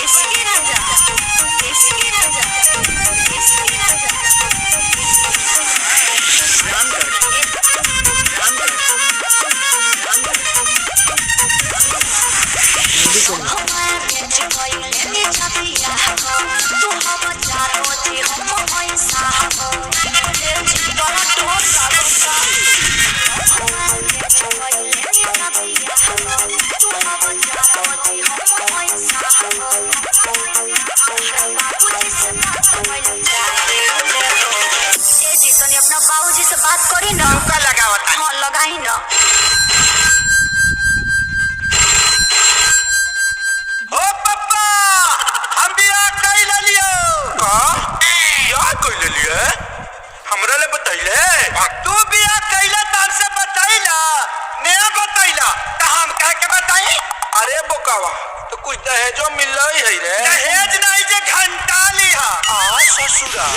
इसकी राजा इसकी राजा इसकी राजा अपना बाबूजी से बात करी ना लगावता हाँ लगाई ना ओ पप्पा हम बियाह कई ले लियो का बियाह कई ले लिए हमरा ले बतैले तू बियाह कइला तार से बतैला नया बतैला त हम कह के बताई अरे बोकावा तो कुछ दहेजो मिल रही है रे दहेज नहीं जे घंटा लिहा आ ससुरा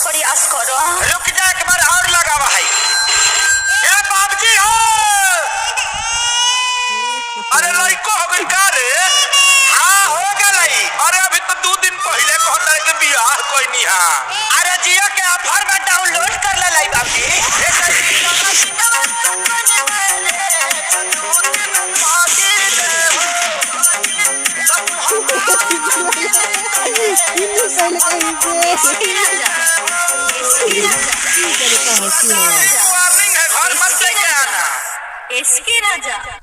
प्रयास करो रुक जा एक बार और लगावा है ए बाबूजी हो अरे लइको हो गई का रे हां हो गई अरे अभी तो 2 दिन पहले कहता है कि बियाह कोई नहीं हां अरे जियो के ऑफर में डाउनलोड कर ले लाई बाबूजी वार्निंग है घर मत लेके आना इसकी राजा